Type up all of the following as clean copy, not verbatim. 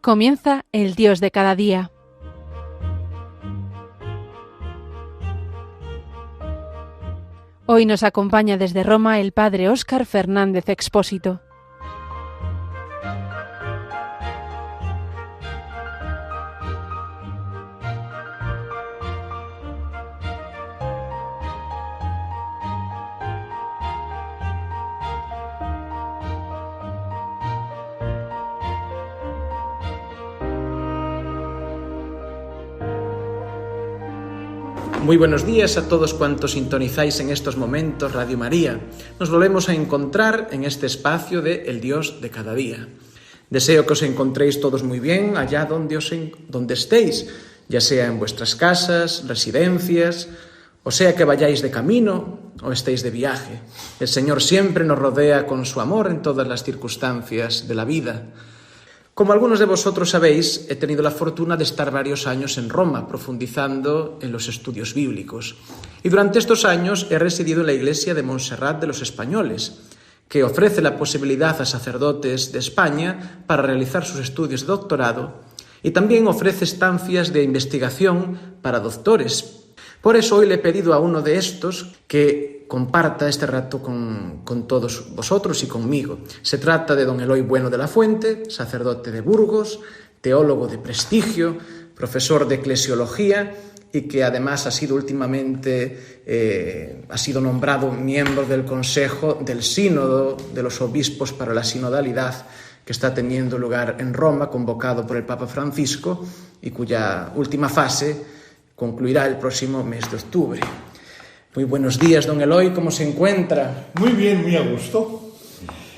Comienza el Dios de cada día. Hoy nos acompaña desde Roma el Padre Óscar Fernández Expósito. Muy buenos días a todos cuantos sintonizáis en estos momentos Radio María. Nos volvemos a encontrar en este espacio de El Dios de cada día. Deseo que os encontréis todos muy bien allá donde estéis, ya sea en vuestras casas, residencias, o sea que vayáis de camino o estéis de viaje. El Señor siempre nos rodea con su amor en todas las circunstancias de la vida. Como algunos de vosotros sabéis, he tenido la fortuna de estar varios años en Roma, profundizando en los estudios bíblicos. Y durante estos años he residido en la iglesia de Montserrat de los Españoles, que ofrece la posibilidad a sacerdotes de España para realizar sus estudios de doctorado y también ofrece estancias de investigación para doctores. Por eso hoy le he pedido a uno de estos que comparta este rato con todos vosotros y conmigo. Se trata de don Eloy Bueno de la Fuente, sacerdote de Burgos, teólogo de prestigio, profesor de eclesiología y que además ha sido últimamente nombrado miembro del Consejo del Sínodo de los Obispos para la Sinodalidad que está teniendo lugar en Roma, convocado por el Papa Francisco y cuya última fase concluirá el próximo mes de octubre. Muy buenos días, don Eloy, ¿cómo se encuentra? Muy bien, muy a gusto.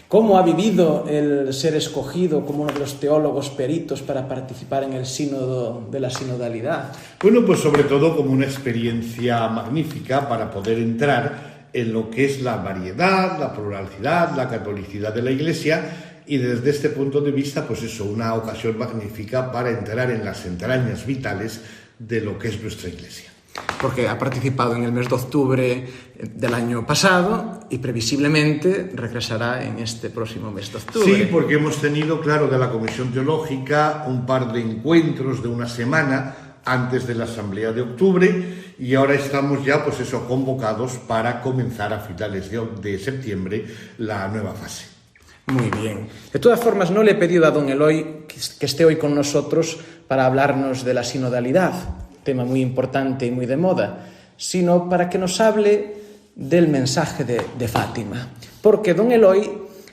¿Cómo ha vivido el ser escogido como uno de los teólogos peritos para participar en el sínodo de la sinodalidad? Bueno, pues sobre todo como una experiencia magnífica para poder entrar en lo que es la variedad, la pluralidad, la catolicidad de la Iglesia y desde este punto de vista, pues eso, una ocasión magnífica para entrar en las entrañas vitales de lo que es nuestra Iglesia. Porque ha participado en el mes de octubre del año pasado y previsiblemente regresará en este próximo mes de octubre. Sí, porque hemos tenido, claro, de la Comisión Teológica un par de encuentros de una semana antes de la Asamblea de octubre y ahora estamos ya, pues eso, convocados para comenzar a finales de septiembre la nueva fase. Muy bien. De todas formas, no le he pedido a don Eloy que esté hoy con nosotros para hablarnos de la sinodalidad, tema muy importante y muy de moda, sino para que nos hable del mensaje de Fátima. Porque don Eloy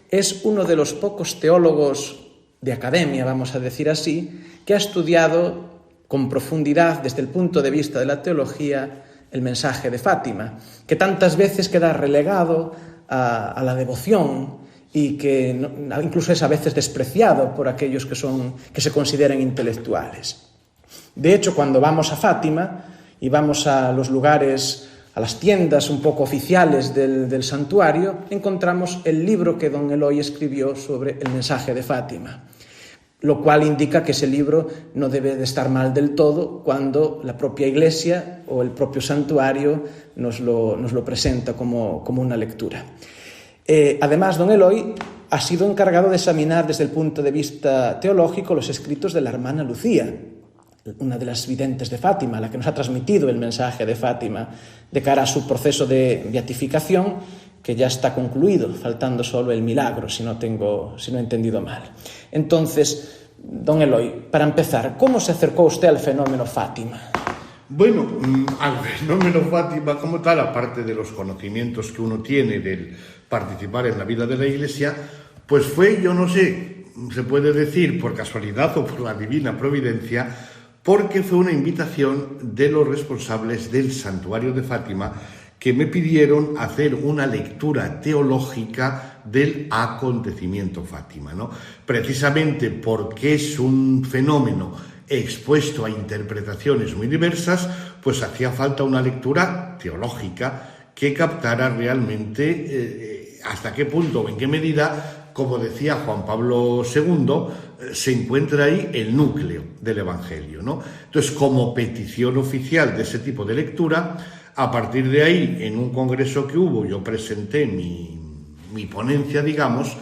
es uno de los pocos teólogos de academia, vamos a decir así, que ha estudiado con profundidad desde el punto de vista de la teología el mensaje de Fátima, que tantas veces queda relegado a la devoción y que incluso es a veces despreciado por aquellos que se consideran intelectuales. De hecho, cuando vamos a Fátima y vamos a los lugares, a las tiendas un poco oficiales del santuario, encontramos el libro que don Eloy escribió sobre el mensaje de Fátima, lo cual indica que ese libro no debe de estar mal del todo cuando la propia Iglesia o el propio santuario nos lo presenta como una lectura. Además, don Eloy ha sido encargado de examinar desde el punto de vista teológico los escritos de la hermana Lucía, una de las videntes de Fátima, la que nos ha transmitido el mensaje de Fátima de cara a su proceso de beatificación, que ya está concluido, faltando solo el milagro, si no he entendido mal. Entonces, don Eloy, para empezar, ¿cómo se acercó usted al fenómeno Fátima? Bueno, al fenómeno Fátima como tal, aparte de los conocimientos que uno tiene del participar en la vida de la Iglesia, pues fue, yo no sé, se puede decir por casualidad o por la divina providencia, porque fue una invitación de los responsables del santuario de Fátima que me pidieron hacer una lectura teológica del acontecimiento Fátima, ¿no? Precisamente porque es un fenómeno expuesto a interpretaciones muy diversas, pues hacía falta una lectura teológica que captara realmente hasta qué punto o en qué medida, como decía Juan Pablo II, se encuentra ahí el núcleo del Evangelio, ¿no? Entonces, como petición oficial de ese tipo de lectura, a partir de ahí, en un congreso que hubo, yo presenté mi ponencia, digamos,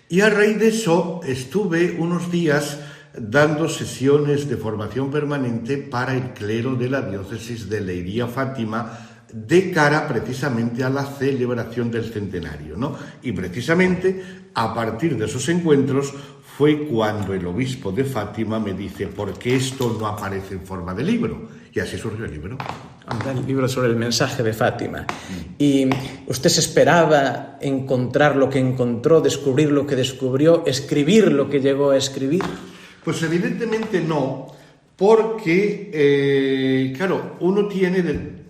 y a raíz de eso estuve unos días dando sesiones de formación permanente para el clero de la diócesis de Leiría-Fátima de cara precisamente a la celebración del centenario, ¿no? Y precisamente a partir de esos encuentros fue cuando el obispo de Fátima me dice: ¿por qué esto no aparece en forma de libro? Y así surgió el libro. El libro sobre el mensaje de Fátima. ¿Y usted se esperaba encontrar lo que encontró, descubrir lo que descubrió, escribir lo que llegó a escribir? Pues evidentemente no, porque, claro, uno tiene,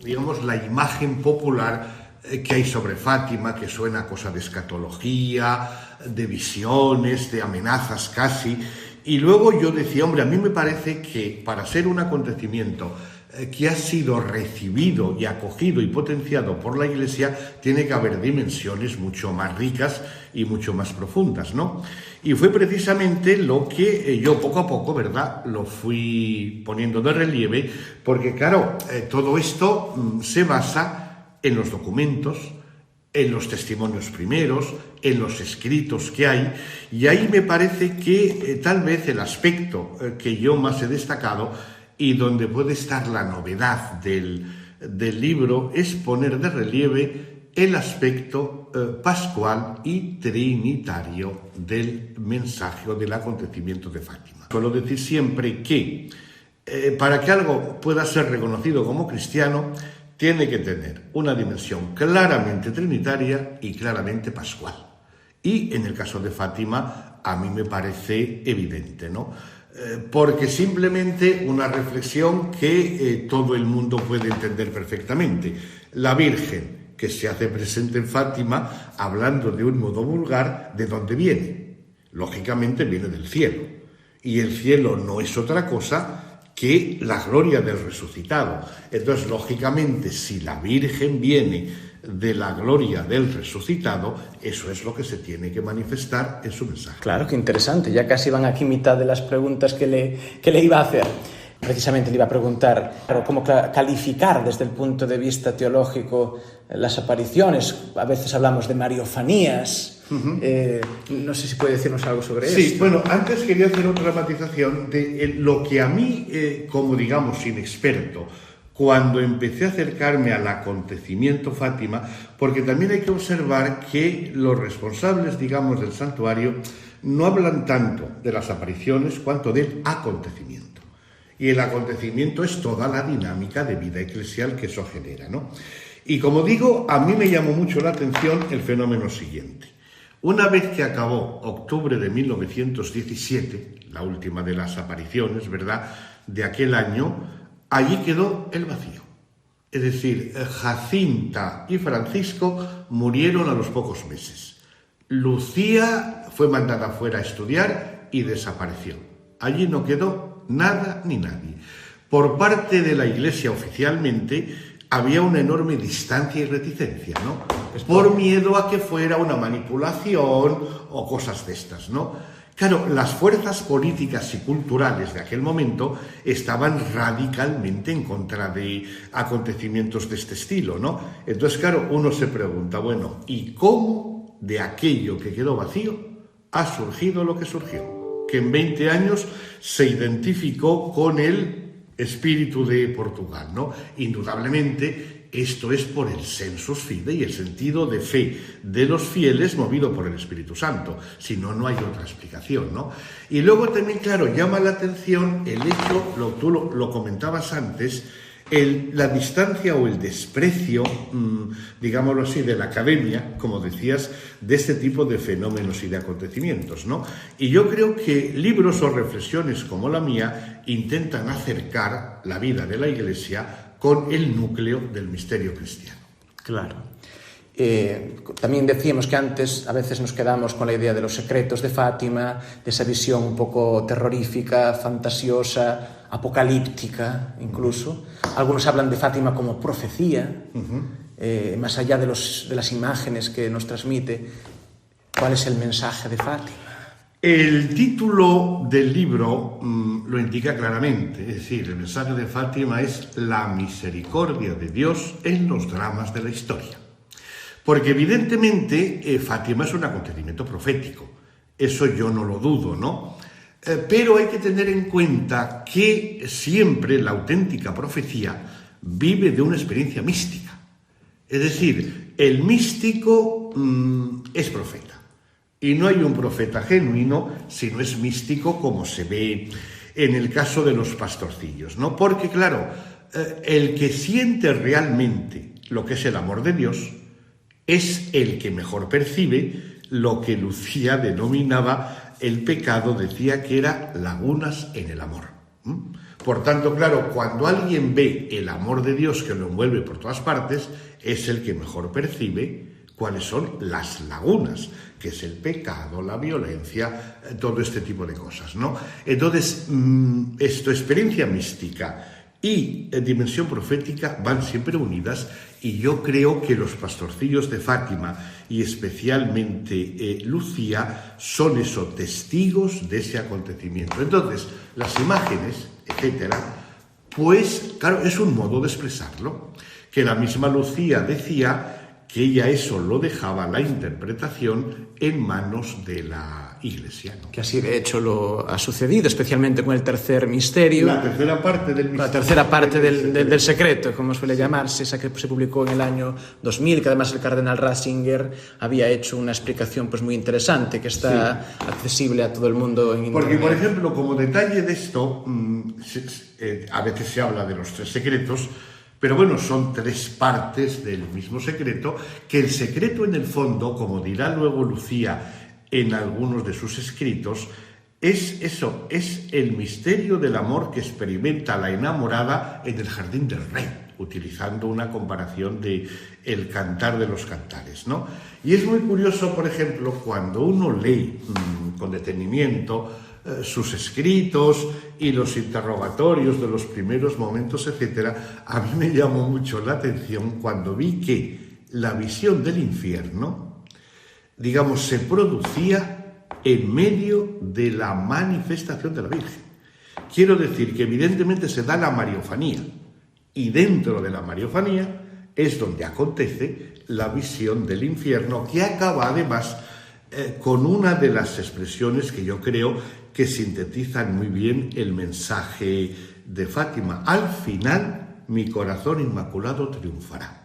digamos, la imagen popular que hay sobre Fátima, que suena a cosa de escatología, de visiones, de amenazas casi. Y luego yo decía, hombre, a mí me parece que para ser un acontecimiento que ha sido recibido y acogido y potenciado por la Iglesia, tiene que haber dimensiones mucho más ricas y mucho más profundas, ¿no? Y fue precisamente lo que yo poco a poco, ¿verdad?, lo fui poniendo de relieve, porque claro, todo esto se basa en los documentos, en los testimonios primeros, en los escritos que hay, y ahí me parece que tal vez el aspecto que yo más he destacado y donde puede estar la novedad del libro es poner de relieve el aspecto pascual y trinitario del mensaje o del acontecimiento de Fátima. Suelo decir siempre que para que algo pueda ser reconocido como cristiano, tiene que tener una dimensión claramente trinitaria y claramente pascual. Y en el caso de Fátima, a mí me parece evidente, ¿no? Porque simplemente una reflexión que todo el mundo puede entender perfectamente. La Virgen que se hace presente en Fátima, hablando de un modo vulgar, ¿de dónde viene? Lógicamente viene del cielo. Y el cielo no es otra cosa que la gloria del resucitado. Entonces, lógicamente, si la Virgen viene de la gloria del resucitado, eso es lo que se tiene que manifestar en su mensaje. Claro, qué interesante. Ya casi van aquí mitad de las preguntas que le iba a hacer. Precisamente le iba a preguntar cómo calificar desde el punto de vista teológico las apariciones. A veces hablamos de mariofanías. No sé si puede decirnos algo sobre eso. Sí, bueno, antes quería hacer otra matización de lo que a mí, como digamos inexperto, cuando empecé a acercarme al acontecimiento Fátima, porque también hay que observar que los responsables, digamos, del santuario no hablan tanto de las apariciones cuanto del acontecimiento. Y el acontecimiento es toda la dinámica de vida eclesial que eso genera, ¿no? Y como digo, a mí me llamó mucho la atención el fenómeno siguiente. Una vez que acabó octubre de 1917, la última de las apariciones, ¿verdad?, de aquel año, allí quedó el vacío. Es decir, Jacinta y Francisco murieron a los pocos meses. Lucía fue mandada fuera a estudiar y desapareció. Allí no quedó nada ni nadie. Por parte de la Iglesia oficialmente había una enorme distancia y reticencia, ¿no? Por miedo a que fuera una manipulación o cosas de estas, ¿no? Claro, las fuerzas políticas y culturales de aquel momento estaban radicalmente en contra de acontecimientos de este estilo, ¿no? Entonces, claro, uno se pregunta, bueno, ¿y cómo de aquello que quedó vacío ha surgido lo que surgió? Que en 20 años se identificó con el espíritu de Portugal, ¿no? Indudablemente, esto es por el sensus fidei y el sentido de fe de los fieles movido por el Espíritu Santo. Si no, no hay otra explicación, ¿no? Y luego también, claro, llama la atención el hecho, tú lo comentabas antes, la distancia o el desprecio, digámoslo así, de la academia, como decías, de este tipo de fenómenos y de acontecimientos, ¿no? Y yo creo que libros o reflexiones como la mía intentan acercar la vida de la Iglesia con el núcleo del misterio cristiano. Claro. También decíamos que antes a veces nos quedamos con la idea de los secretos de Fátima, de esa visión un poco terrorífica, fantasiosa, apocalíptica incluso. Algunos hablan de Fátima como profecía, más allá de las imágenes que nos transmite. ¿Cuál es el mensaje de Fátima? El título del libro lo indica claramente, es decir, el mensaje de Fátima es la misericordia de Dios en los dramas de la historia. Porque evidentemente Fátima es un acontecimiento profético, eso yo no lo dudo, ¿no? Pero hay que tener en cuenta que siempre la auténtica profecía vive de una experiencia mística. Es decir, el místico es profeta. Y no hay un profeta genuino si no es místico, como se ve en el caso de los pastorcillos, ¿no? Porque, claro, el que siente realmente lo que es el amor de Dios es el que mejor percibe lo que Lucía denominaba el pecado, decía que era lagunas en el amor. Por tanto, claro, cuando alguien ve el amor de Dios que lo envuelve por todas partes, es el que mejor percibe cuáles son las lagunas, que es el pecado, la violencia, todo este tipo de cosas, ¿no? Entonces, experiencia mística y dimensión profética van siempre unidas, y yo creo que los pastorcillos de Fátima y especialmente Lucía son esos testigos de ese acontecimiento. Entonces, las imágenes, etcétera, pues claro, es un modo de expresarlo, que la misma Lucía decía que ella eso lo dejaba la interpretación en manos de la Iglesia, ¿no? Que así de hecho lo ha sucedido, especialmente con el tercer misterio. La tercera parte del misterio. La tercera parte del secreto, como suele llamarse, esa que se publicó en el año 2000, que además el cardenal Ratzinger había hecho una explicación pues muy interesante, que está accesible a todo el mundo en Internet. Porque, por ejemplo, como detalle de esto, a veces se habla de los tres secretos, pero bueno, son tres partes del mismo secreto, que el secreto en el fondo, como dirá luego Lucía en algunos de sus escritos, es eso, es el misterio del amor que experimenta la enamorada en el jardín del rey, utilizando una comparación de el cantar de los cantares, ¿no? Y es muy curioso, por ejemplo, cuando uno lee con detenimiento sus escritos y los interrogatorios de los primeros momentos, etcétera, a mí me llamó mucho la atención cuando vi que la visión del infierno, digamos, se producía en medio de la manifestación de la Virgen. Quiero decir que evidentemente se da la mariofanía, y dentro de la mariofanía es donde acontece la visión del infierno, que acaba además con una de las expresiones que yo creo que sintetizan muy bien el mensaje de Fátima. Al final, mi corazón inmaculado triunfará.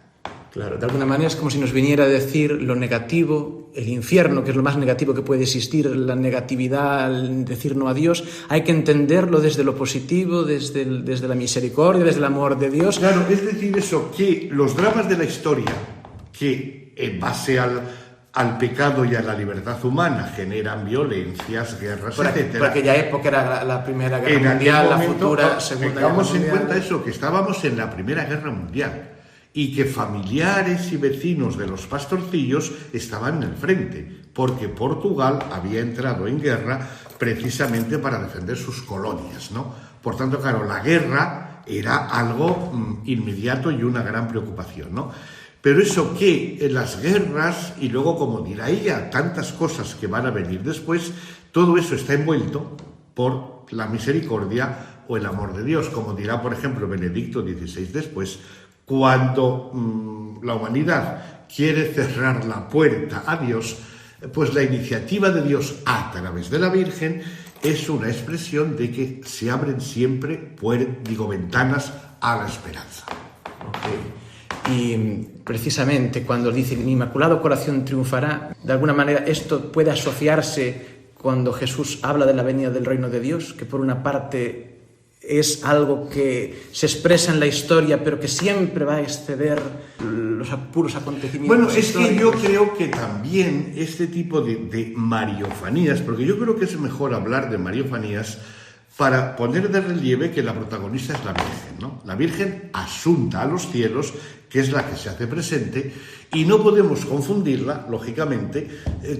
Claro, de alguna manera es como si nos viniera a decir lo negativo, el infierno, que es lo más negativo que puede existir, la negatividad, al decir no a Dios, hay que entenderlo desde lo positivo, desde la misericordia, desde el amor de Dios. Claro, es decir eso, que los dramas de la historia, que en base al pecado y a la libertad humana generan violencias, guerras, etc. Por aquella época era la Primera Guerra Mundial, la futura Segunda Guerra Mundial. Tengamos en cuenta eso, que estábamos en la Primera Guerra Mundial y que familiares y vecinos de los pastorcillos estaban en el frente, porque Portugal había entrado en guerra precisamente para defender sus colonias, ¿no? Por tanto, claro, la guerra era algo inmediato y una gran preocupación, ¿no? Pero eso que en las guerras, y luego, como dirá ella, tantas cosas que van a venir después, todo eso está envuelto por la misericordia o el amor de Dios, como dirá, por ejemplo, Benedicto XVI después, cuando la humanidad quiere cerrar la puerta a Dios, pues la iniciativa de Dios a través de la Virgen es una expresión de que se abren siempre ventanas a la esperanza. Okay. Y precisamente cuando dice mi Inmaculado Corazón triunfará, de alguna manera esto puede asociarse cuando Jesús habla de la venida del reino de Dios, que por una parte es algo que se expresa en la historia, pero que siempre va a exceder los puros acontecimientos. Bueno, es que yo creo que también este tipo de mariofanías, porque yo creo que es mejor hablar de mariofanías para poner de relieve que la protagonista es la Virgen, ¿no? La Virgen asunta a los cielos, que es la que se hace presente, y no podemos confundirla, lógicamente,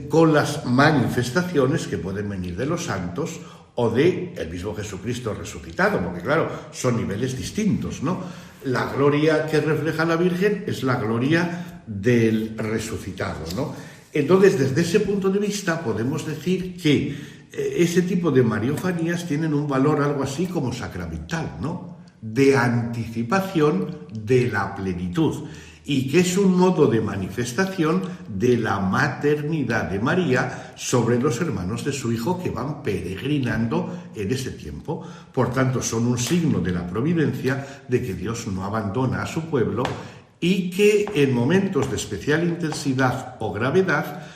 con las manifestaciones que pueden venir de los santos o de el mismo Jesucristo resucitado, porque claro, son niveles distintos, ¿no? La gloria que refleja la Virgen es la gloria del resucitado, ¿no? Entonces, desde ese punto de vista, podemos decir que ese tipo de mariofanías tienen un valor algo así como sacramental, ¿no? De anticipación de la plenitud. y que es un modo de manifestación de la maternidad de María sobre los hermanos de su hijo que van peregrinando en ese tiempo. Por tanto, son un signo de la providencia de que Dios no abandona a su pueblo y que en momentos de especial intensidad o gravedad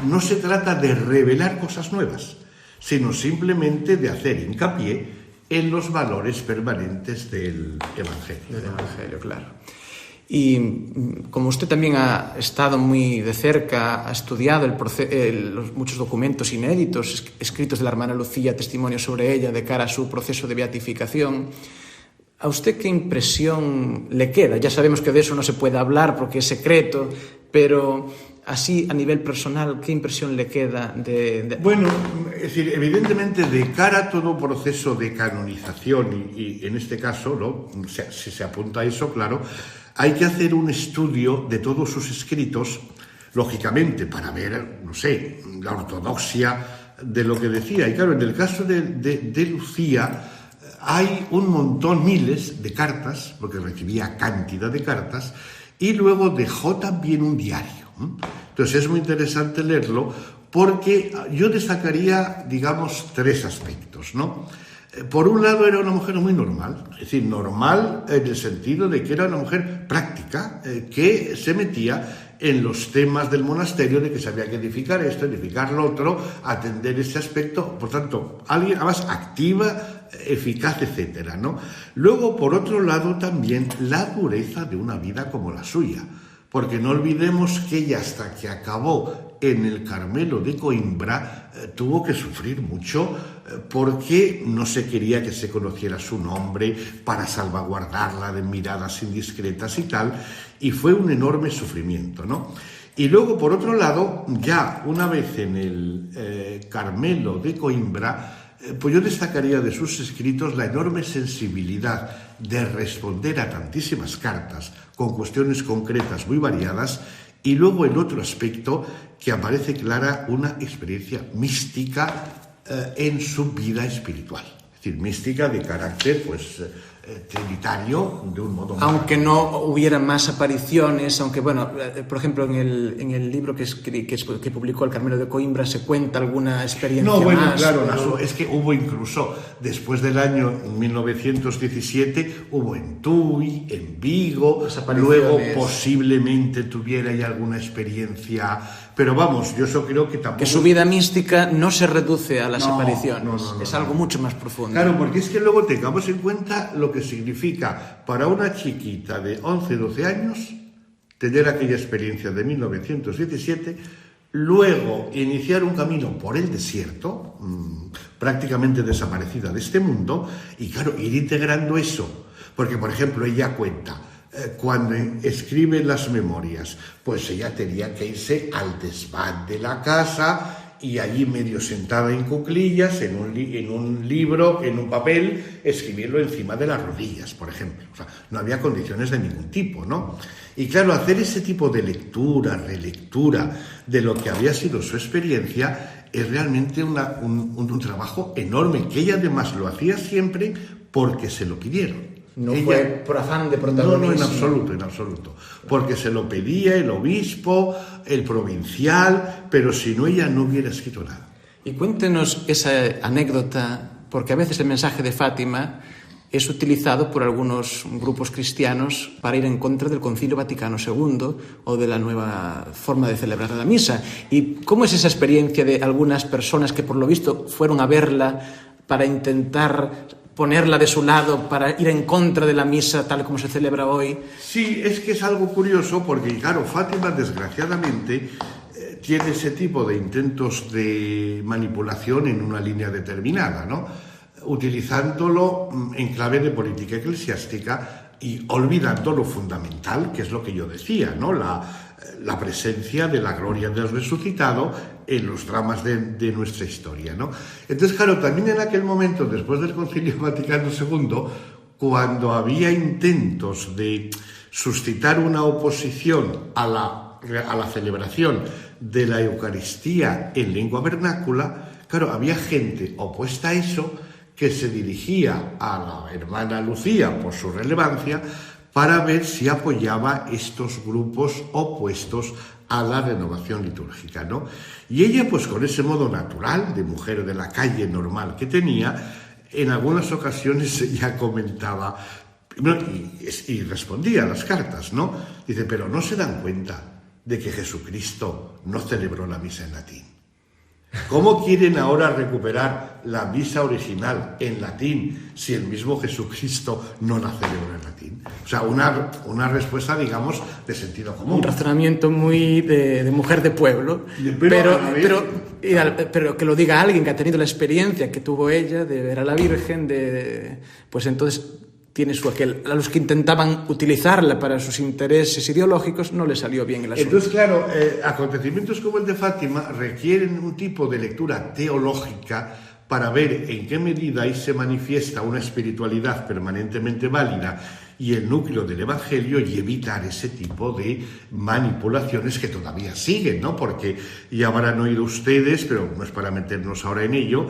no se trata de revelar cosas nuevas, sino simplemente de hacer hincapié en los valores permanentes del Evangelio. Del Evangelio, claro. Y como usted también ha estado muy de cerca, ha estudiado los muchos documentos inéditos escritos de la hermana Lucía, testimonios sobre ella de cara a su proceso de beatificación, ¿a usted qué impresión le queda? Ya sabemos que de eso no se puede hablar porque es secreto, pero así a nivel personal, ¿qué impresión le queda Bueno, es decir, evidentemente de cara a todo proceso de canonización y en este caso, ¿no? Si se apunta a eso, claro, hay que hacer un estudio de todos sus escritos, lógicamente, para ver, no sé, la ortodoxia de lo que decía. Y claro, en el caso de Lucía hay un montón, miles de cartas, porque recibía cantidad de cartas, y luego dejó también un diario. Entonces es muy interesante leerlo porque yo destacaría, digamos, tres aspectos, ¿no? Por un lado era una mujer muy normal, es decir, normal en el sentido de que era una mujer práctica, que se metía en los temas del monasterio, de que se había que edificar esto, edificar lo otro, atender ese aspecto, por tanto, alguien además activa, eficaz, etcétera, ¿no? Luego, por otro lado, también la dureza de una vida como la suya, porque no olvidemos que ella, hasta que acabó en el Carmelo de Coimbra, tuvo que sufrir mucho porque no se quería que se conociera su nombre para salvaguardarla de miradas indiscretas y tal, y fue un enorme sufrimiento, ¿no? Y luego, por otro lado, ya una vez en el Carmelo de Coimbra, pues yo destacaría de sus escritos la enorme sensibilidad de responder a tantísimas cartas con cuestiones concretas muy variadas, y luego el otro aspecto que aparece clara, una experiencia mística en su vida espiritual, es decir, mística de carácter pues trinitario de un modo. Aunque no hubiera más apariciones, aunque bueno, por ejemplo en el libro que publicó el Carmelo de Coimbra se cuenta alguna experiencia más. No, bueno, claro, pero es que hubo incluso después del año 1917 hubo en Tui, en Vigo, luego posiblemente tuviera ya alguna experiencia, pero vamos, yo eso creo que tampoco. Que su vida mística no se reduce a las apariciones, es algo mucho más profundo. Claro, porque es que luego tengamos en cuenta lo que significa para una chiquita de 11, 12 años tener aquella experiencia de 1917, luego iniciar un camino por el desierto, prácticamente desaparecida de este mundo, y claro, ir integrando eso, porque por ejemplo ella cuenta, cuando escribe las memorias, pues ella tenía que irse al desván de la casa y allí medio sentada en cuclillas, en un libro, en un papel, escribirlo encima de las rodillas, por ejemplo. O sea, no había condiciones de ningún tipo, ¿no? Y claro, hacer ese tipo de lectura, relectura de lo que había sido su experiencia es realmente un trabajo enorme, que ella además lo hacía siempre porque se lo pidieron. No fue por afán de protagonismo. No, en absoluto. Porque se lo pedía el obispo, el provincial, pero si no, ella no hubiera escrito nada. Y cuéntenos esa anécdota, porque a veces el mensaje de Fátima es utilizado por algunos grupos cristianos para ir en contra del Concilio Vaticano II o de la nueva forma de celebrar la misa. ¿Y cómo es esa experiencia de algunas personas que por lo visto fueron a verla para intentar ponerla de su lado, para ir en contra de la misa tal como se celebra hoy? Sí, es que es algo curioso porque, claro, Fátima desgraciadamente tiene ese tipo de intentos de manipulación en una línea determinada, ¿no? Utilizándolo en clave de política eclesiástica y olvidando lo fundamental, que es lo que yo decía, ¿no? La presencia de la gloria del resucitado en los dramas de nuestra historia, ¿no? Entonces, claro, también en aquel momento, después del Concilio Vaticano II, cuando había intentos de suscitar una oposición a la celebración de la Eucaristía en lengua vernácula, claro, había gente opuesta a eso que se dirigía a la hermana Lucía por su relevancia para ver si apoyaba estos grupos opuestos a la renovación litúrgica, ¿no? Y ella, pues con ese modo natural de mujer de la calle normal que tenía, en algunas ocasiones ella comentaba y respondía a las cartas, ¿no? Dice, pero ¿no se dan cuenta de que Jesucristo no celebró la misa en latín? ¿Cómo quieren ahora recuperar la misa original en latín si el mismo Jesucristo no la celebró en latín? O sea, una respuesta, digamos, de sentido común. Un razonamiento muy de mujer de pueblo, pero que lo diga alguien que ha tenido la experiencia que tuvo ella de ver a la Virgen, pues entonces tiene a los que intentaban utilizarla para sus intereses ideológicos no le salió bien el asunto. Entonces, claro, acontecimientos como el de Fátima requieren un tipo de lectura teológica para ver en qué medida ahí se manifiesta una espiritualidad permanentemente válida y el núcleo del Evangelio, y evitar ese tipo de manipulaciones que todavía siguen, ¿no? Porque ya habrán oído ustedes, pero no es para meternos ahora en ello,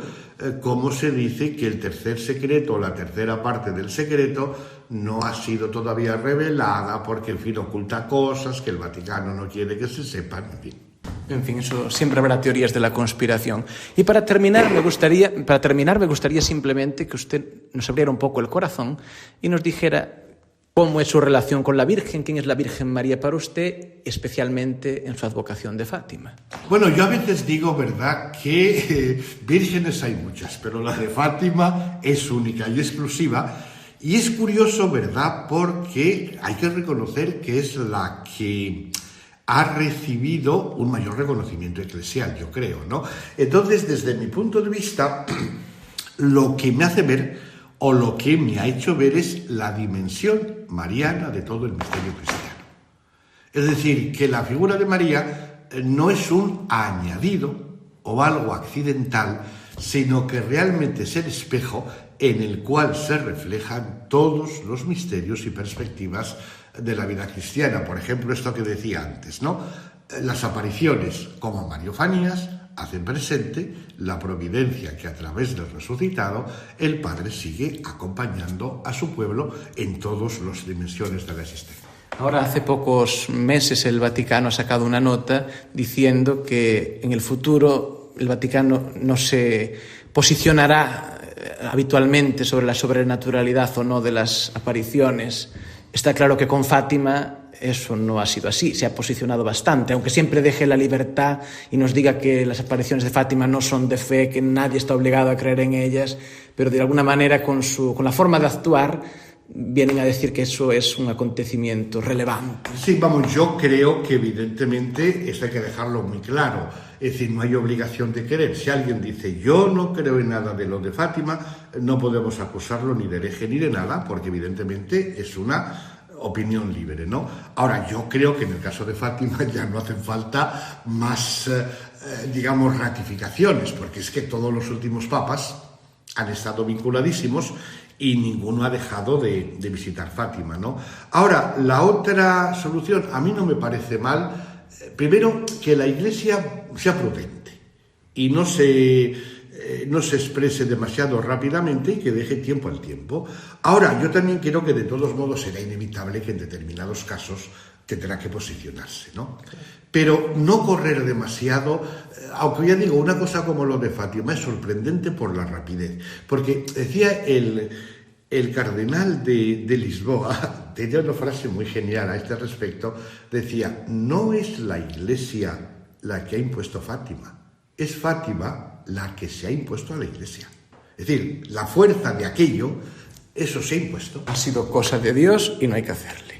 cómo se dice que el tercer secreto, o la tercera parte del secreto, no ha sido todavía revelada porque, en fin, oculta cosas que el Vaticano no quiere que se sepan, en fin. En fin, eso siempre habrá teorías de la conspiración. Y para terminar, me gustaría simplemente que usted nos abriera un poco el corazón y nos dijera cómo es su relación con la Virgen, quién es la Virgen María para usted, especialmente en su advocación de Fátima. Bueno, yo a veces digo, ¿verdad?, que vírgenes hay muchas, pero la de Fátima es única y exclusiva. Y es curioso, ¿verdad?, porque hay que reconocer que es la que ha recibido un mayor reconocimiento eclesial, yo creo, ¿no? Entonces, desde mi punto de vista, lo que me hace ver, o lo que me ha hecho ver, es la dimensión mariana de todo el misterio cristiano. Es decir, que la figura de María no es un añadido o algo accidental, sino que realmente es el espejo en el cual se reflejan todos los misterios y perspectivas de la vida cristiana. Por ejemplo, esto que decía antes, ¿no? Las apariciones como mariofanías hacen presente la providencia que a través del resucitado el Padre sigue acompañando a su pueblo en todas las dimensiones de la existencia. Ahora, hace pocos meses el Vaticano ha sacado una nota diciendo que en el futuro el Vaticano no se posicionará habitualmente sobre la sobrenaturalidad o no de las apariciones. Está claro que con Fátima eso no ha sido así, se ha posicionado bastante, aunque siempre deje la libertad y nos diga que las apariciones de Fátima no son de fe, que nadie está obligado a creer en ellas, pero de alguna manera con la forma de actuar vienen a decir que eso es un acontecimiento relevante. Sí, vamos, yo creo que evidentemente esto hay que dejarlo muy claro, es decir, no hay obligación de creer. Si alguien dice yo no creo en nada de lo de Fátima, no podemos acusarlo ni de hereje ni de nada, porque evidentemente es una opinión libre, ¿no? Ahora, yo creo que en el caso de Fátima ya no hacen falta más, digamos, ratificaciones, porque es que todos los últimos papas han estado vinculadísimos y ninguno ha dejado de visitar Fátima, ¿no? Ahora, la otra solución, a mí no me parece mal, primero, que la Iglesia sea prudente y no se exprese demasiado rápidamente y que deje tiempo al tiempo. Ahora, yo también creo que de todos modos será inevitable que en determinados casos tendrá que posicionarse, ¿no? Pero no correr demasiado, aunque ya digo, una cosa como lo de Fátima es sorprendente por la rapidez, porque decía el cardenal de Lisboa, tenía una frase muy genial a este respecto, decía, no es la Iglesia la que ha impuesto Fátima, es Fátima la que se ha impuesto a la Iglesia. Es decir, la fuerza de aquello, eso se ha impuesto. Ha sido cosa de Dios y no hay que hacerle.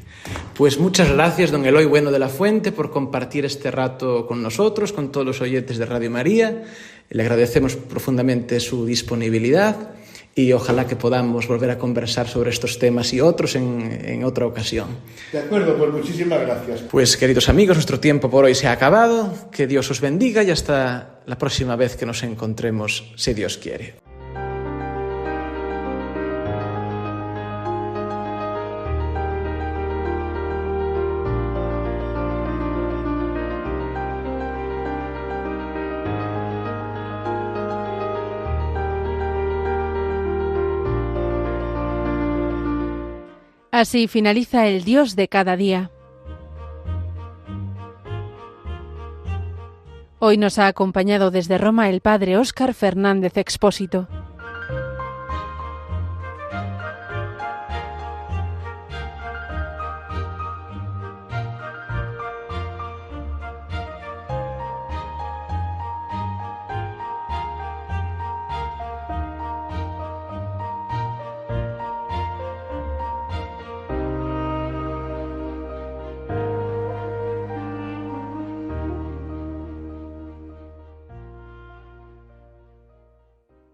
Pues muchas gracias, don Eloy Bueno de la Fuente, por compartir este rato con nosotros, con todos los oyentes de Radio María. Le agradecemos profundamente su disponibilidad y ojalá que podamos volver a conversar sobre estos temas y otros en otra ocasión. De acuerdo, pues muchísimas gracias. Pues queridos amigos, nuestro tiempo por hoy se ha acabado. Que Dios os bendiga y hasta la próxima vez que nos encontremos, si Dios quiere. Así finaliza el Dios de cada día. Hoy nos ha acompañado desde Roma el padre Óscar Fernández Expósito.